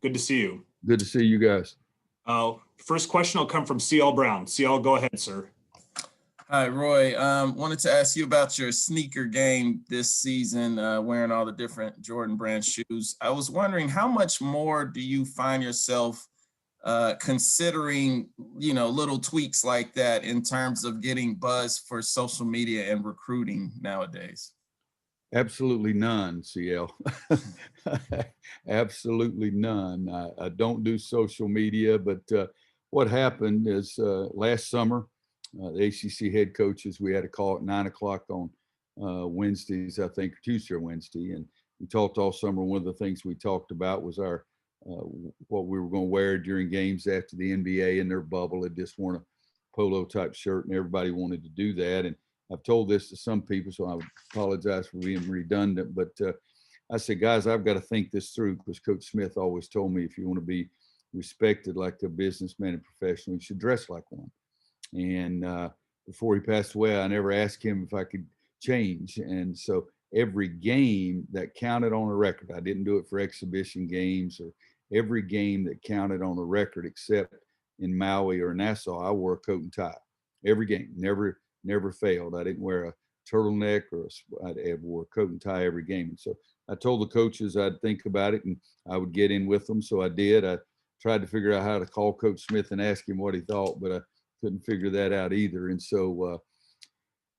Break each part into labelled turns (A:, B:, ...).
A: Good to see you.
B: Good to see you guys.
A: First question will come from CL Brown. CL, go ahead, sir.
C: Hi, Roy. Wanted to ask you about your sneaker game this season, wearing all the different Jordan brand shoes. I was wondering, how much more do you find yourself considering, little tweaks like that in terms of getting buzz for social media and recruiting nowadays?
B: Absolutely none, CL. Absolutely none. I don't do social media, but what happened is last summer, the ACC head coaches, we had a call at 9 o'clock on Wednesdays, I think, Tuesday or Wednesday. And we talked all summer. One of the things we talked about was our what we were going to wear during games after the NBA in their bubble. Had just worn a polo type shirt, and everybody wanted to do that. And I've told this to some people, so I apologize for being redundant. But I said, guys, I've got to think this through, because Coach Smith always told me if you want to be respected like a businessman and professional, you should dress like one. And before he passed away, I never asked him if I could change. And so every game that counted on a record, I didn't do it for exhibition games, or every game that counted on a record, except in Maui or Nassau, I wore a coat and tie. Every game, never failed. I didn't wear a turtleneck, or I wore a coat and tie every game. And so I told the coaches I'd think about it and I would get in with them. So I did. I tried to figure out how to call Coach Smith and ask him what he thought, but I couldn't figure that out either. And so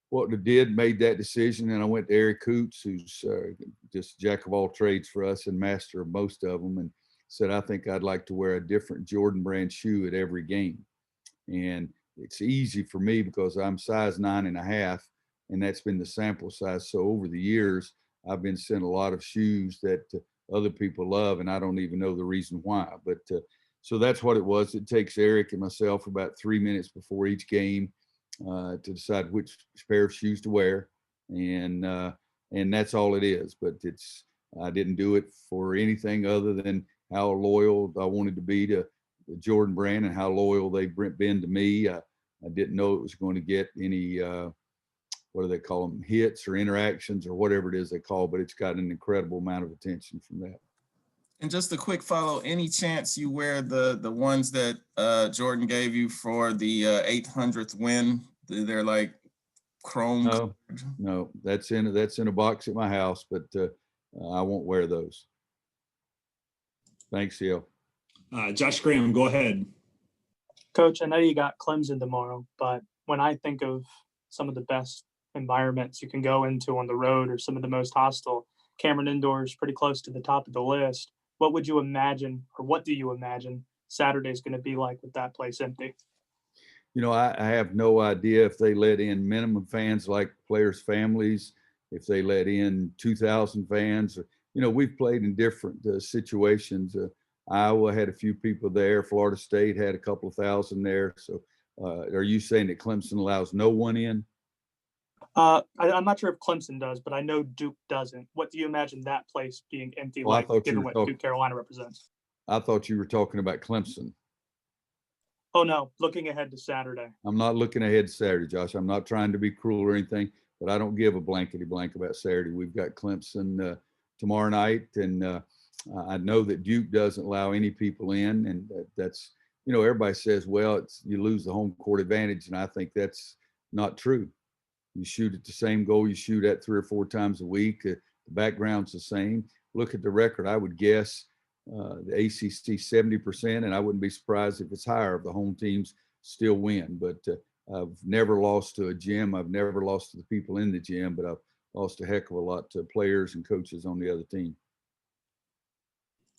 B: what I did, made that decision, and I went to Eric Coots, who's just jack of all trades for us and master of most of them, and said, I think I'd like to wear a different Jordan brand shoe at every game. And it's easy for me because I'm size 9.5, and that's been the sample size. So over the years, I've been sent a lot of shoes that other people love, and I don't even know the reason why. But so that's what it was. It takes Eric and myself about 3 minutes before each game to decide which pair of shoes to wear, and that's all it is. But I didn't do it for anything other than how loyal I wanted to be to the Jordan brand and how loyal they've been to me. I didn't know it was going to get any what do they call them, hits or interactions or whatever it is they call, but it's got an incredible amount of attention from that.
C: And just a quick follow, any chance you wear the ones that Jordan gave you for the 800th win? They're like chrome.
B: No, that's in a box at my house, but I won't wear those. Thanks, CL.
A: Josh Graham, go ahead.
D: Coach, I know you got Clemson tomorrow, but when I think of some of the best environments you can go into on the road, or some of the most hostile, Cameron Indoor is pretty close to the top of the list. What would you imagine, or what do you imagine Saturday's going to be like with that place empty?
B: I have no idea if they let in minimum fans like players' families, if they let in 2,000 fans. We've played in different situations. Iowa had a few people there. Florida State had a couple of thousand there. So are you saying that Clemson allows no one in?
D: I'm not sure if Clemson does, but I know Duke doesn't. What do you imagine that place being empty like, given what Duke Carolina represents?
B: I thought you were talking about Clemson.
D: Oh, no, looking ahead to Saturday. I'm
B: not looking ahead to Saturday, Josh. I'm not trying to be cruel or anything, but I don't give a blankety blank about Saturday. We've got Clemson tomorrow night, and I know that Duke doesn't allow any people in, and that's, everybody says, well, you lose the home court advantage, and I think that's not true. You shoot at the same goal you shoot at 3 or 4 times a week. The background's the same. Look at the record. I would guess the ACC 70%, and I wouldn't be surprised if it's higher if the home teams still win. But I've never lost to a gym. I've never lost to the people in the gym, but I've lost a heck of a lot to players and coaches on the other team.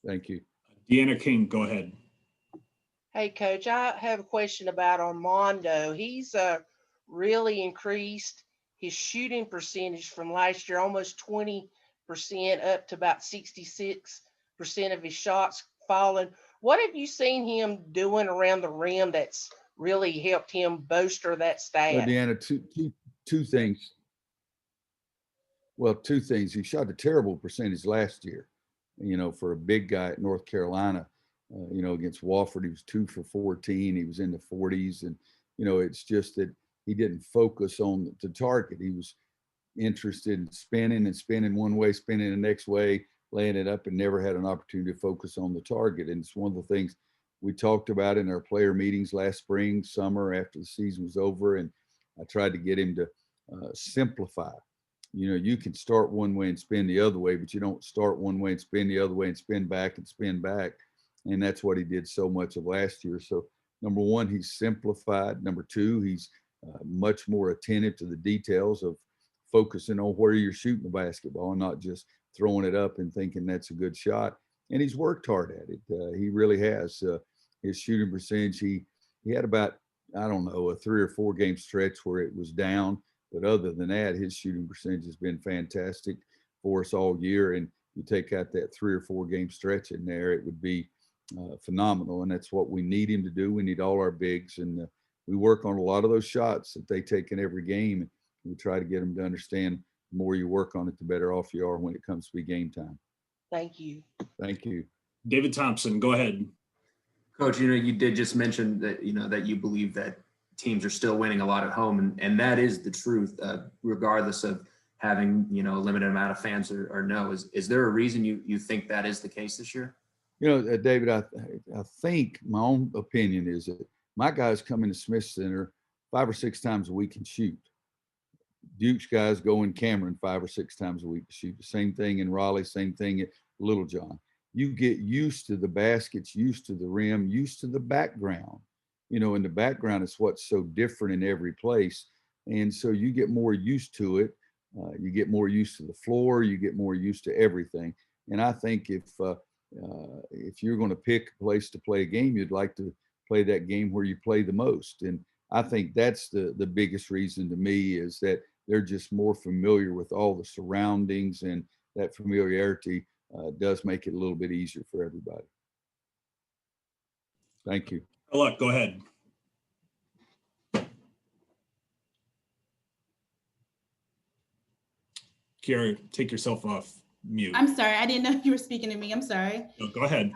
B: Thank you.
A: Deanna King, go ahead.
E: Hey, Coach, I have a question about Armando. He's really increased his shooting percentage from last year, almost 20% up to about 66% of his shots falling. What have you seen him doing around the rim that's really helped him bolster that stat?
B: Well, Deanna, two things. Well, two things. He shot a terrible percentage last year, for a big guy at North Carolina. Against Wofford, he was 2 for 14. He was in the 40s. And, it's just that he didn't focus on the target. He was interested in spinning one way, spinning the next way, laying it up and never had an opportunity to focus on the target. And it's one of the things we talked about in our player meetings last spring, summer, after the season was over. And I tried to get him to simplify. You know, you can start one way and spin the other way, but you don't start one way and spin the other way and spin back and spin back. And that's what he did so much of last year. So number one, he's simplified. Number two, he's much more attentive to the details of focusing on where you're shooting the basketball and not just throwing it up and thinking that's a good shot. And he's worked hard at it. He really has. His shooting percentage, he had about, I don't know, a 3 or 4 game stretch where it was down. But other than that, his shooting percentage has been fantastic for us all year. And you take out that 3 or 4 game stretch in there, it would be phenomenal. And that's what we need him to do. We need all our bigs. And we work on a lot of those shots that they take in every game. We try to get them to understand the more you work on it, the better off you are when it comes to be game time.
E: Thank you.
B: Thank you.
A: David Thompson, go ahead.
F: Coach, you did just mention that, that you believe that teams are still winning a lot at home. And that is the truth, regardless of having, a limited amount of fans or no. Is there a reason you think that is the case this year?
B: David, I think my own opinion is that my guys come into Smith Center 5 or 6 times a week and shoot. Duke's guys go in Cameron 5 or 6 times a week to shoot. The same thing in Raleigh, same thing at Little John. You get used to the baskets, used to the rim, used to the background. And the background is what's so different in every place. And so you get more used to it. You get more used to the floor. You get more used to everything. And I think if you're going to pick a place to play a game, you'd like to play that game where you play the most. And I think that's the biggest reason to me, is that they're just more familiar with all the surroundings, and that familiarity does make it a little bit easier for everybody. Thank you.
A: Look, go ahead. Kiara, take yourself off mute.
G: I'm sorry, I didn't know you were speaking to me. I'm sorry.
A: No, go ahead.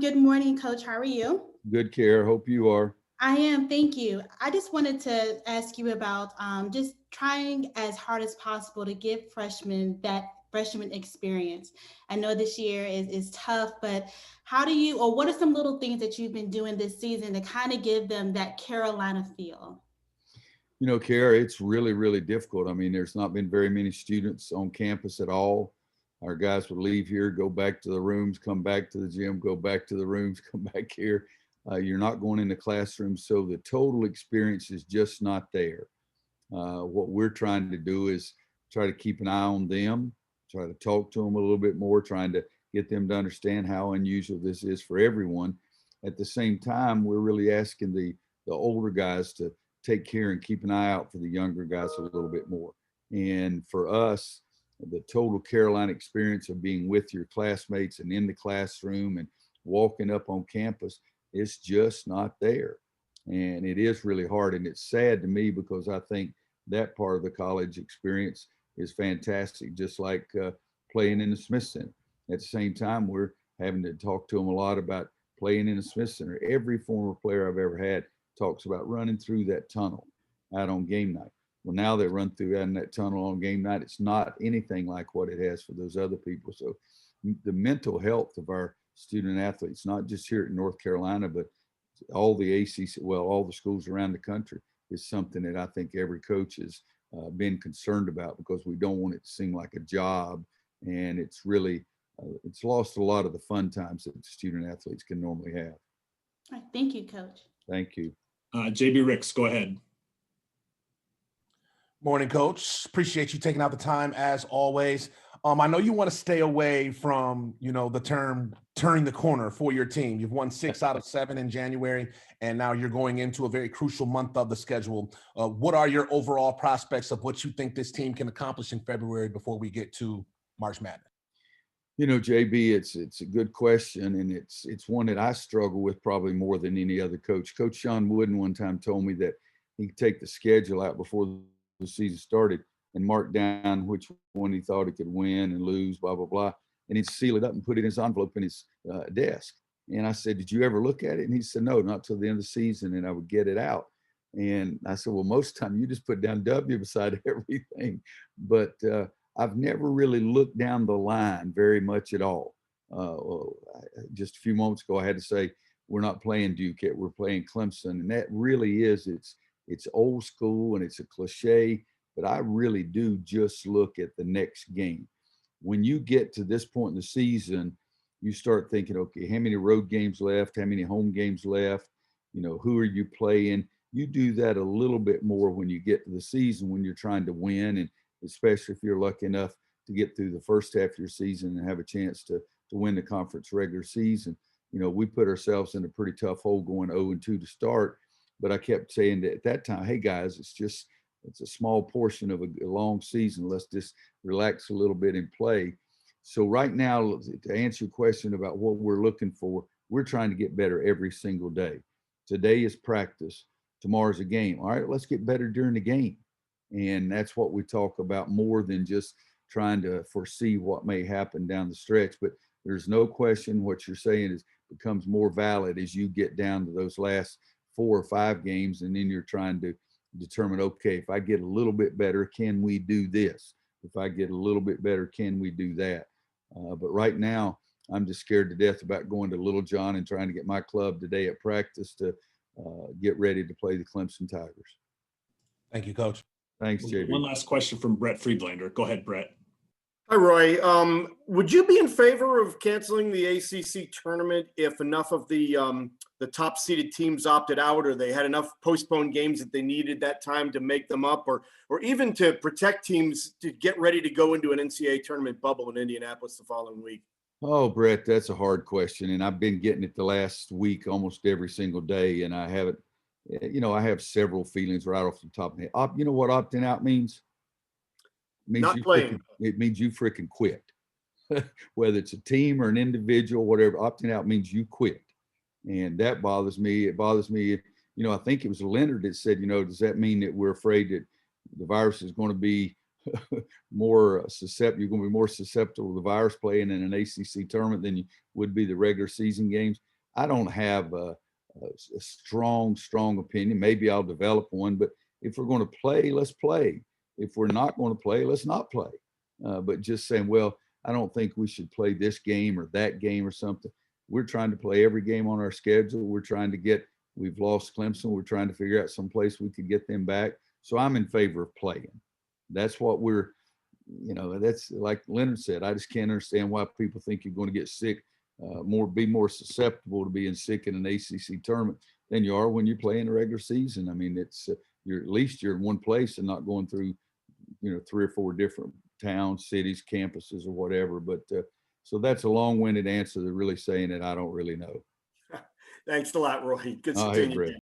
G: Good morning, Coach. How are you?
B: Good, Kiara. Hope you are.
G: I am, thank you. I just wanted to ask you about just trying as hard as possible to give freshmen that freshman experience. I know this year is tough, but what are some little things that you've been doing this season to kind of give them that Carolina feel?
B: Kiara, it's really, really difficult. I mean, there's not been very many students on campus at all. Our guys would leave here, go back to the rooms, come back to the gym, go back to the rooms, come back here. You're not going in the classroom. So the total experience is just not there. What we're trying to do is try to keep an eye on them, try to talk to them a little bit more, trying to get them to understand how unusual this is for everyone. At the same time, we're really asking the older guys to take care and keep an eye out for the younger guys a little bit more. And for us, the total Carolina experience of being with your classmates and in the classroom and walking up on campus, it's just not there. And it is really hard. And it's sad to me, because I think that part of the college experience is fantastic, just like playing in the Smith Center. At the same time, we're having to talk to them a lot about playing in the Smith Center. Every former player I've ever had talks about running through that tunnel out on game night. Well, now they run through in that tunnel on game night. It's not anything like what it has for those other people. So the mental health of our student athletes, not just here in North Carolina, but all the ACC, all the schools around the country, is something that I think every coach has been concerned about, because we don't want it to seem like a job. And it's really, it's lost a lot of the fun times that student athletes can normally have.
G: All right, thank you, Coach.
B: Thank you.
A: JB Ricks, go ahead.
H: Morning, Coach. Appreciate you taking out the time as always. I know you want to stay away from, the term turning the corner for your team. You've won 6 out of 7 in January, and now you're going into a very crucial month of the schedule. What are your overall prospects of what you think this team can accomplish in February before we get to March Madness?
B: JB, it's a good question, and it's one that I struggle with probably more than any other coach. Coach Sean Wooden one time told me that he'd take the schedule out before the season started and mark down which one he thought he could win and lose, blah, blah, blah. And he'd seal it up and put it in his envelope in his desk. And I said, did you ever look at it? And he said, no, not till the end of the season. And I would get it out. And I said, well, most of the time you just put down W beside everything. But I've never really looked down the line very much at all. Just a few moments ago, I had to say, we're not playing Duke yet, we're playing Clemson. And that really is, it's old school and it's a cliche, but I really do just look at the next game. When you get to this point in the season, you start thinking, okay, how many road games left? How many home games left? You know, who are you playing? You do that a little bit more when you get to the season, when you're trying to win, and especially if you're lucky enough to get through the first half of your season and have a chance to win the conference regular season. You know, we put ourselves in a pretty tough hole going 0-2 to start, but I kept saying that at that time, hey guys, it's a small portion of a long season. Let's just relax a little bit and play. So right now, to answer your question about what we're looking for, we're trying to get better every single day. Today is practice. Tomorrow's a game. All right, let's get better during the game. And that's what we talk about more than just trying to foresee what may happen down the stretch. But there's no question what you're saying becomes more valid as you get down to those last 4 or 5 games. And then you're trying to determine, okay, if I get a little bit better, can we do this? If I get a little bit better, can we do that? But right now, I'm just scared to death about going to Little John and trying to get my club today at practice to get ready to play the Clemson Tigers.
H: Thank you, Coach.
B: Thanks, JB.
A: One last question from Brett Friedlander. Go ahead, Brett.
I: Hi, Roy. Would you be in favor of canceling the ACC tournament if enough of the top seeded teams opted out, or they had enough postponed games that they needed that time to make them up, or even to protect teams to get ready to go into an NCAA tournament bubble in Indianapolis the following week?
B: Oh, Brett, that's a hard question. And I've been getting it the last week almost every single day. And I haven't, you know, I have several feelings right off the top of my head. You know what opting out means? It means
I: Not playing.
B: It means you freaking quit. Whether it's a team or an individual, whatever, opting out means you quit. And that bothers me. It bothers me. You know, I think it was Leonard that said, you know, does that mean that we're afraid that the virus is going to be more susceptible? You're going to be more susceptible to the virus playing in an ACC tournament than you would be the regular season games. I don't have a strong opinion. Maybe I'll develop one, but if we're going to play, let's play. If we're not going to play, let's not play. But just saying, well, I don't think we should play this game or that game or something. We're trying to play every game on our schedule. We're trying to we've lost Clemson. We're trying to figure out some place we could get them back. So I'm in favor of playing. That's what that's like Leonard said, I just can't understand why people think you're going to get sick, be more susceptible to being sick in an ACC tournament than you are when you play in the regular season. I mean, it's at least you're in one place and not going through, 3 or 4 different towns, cities, campuses, or whatever. But so that's a long-winded answer to really saying that I don't really know.
I: Thanks a lot, Roy. Good
B: Oh,
I: seeing
B: hey,
I: you.
B: Brett.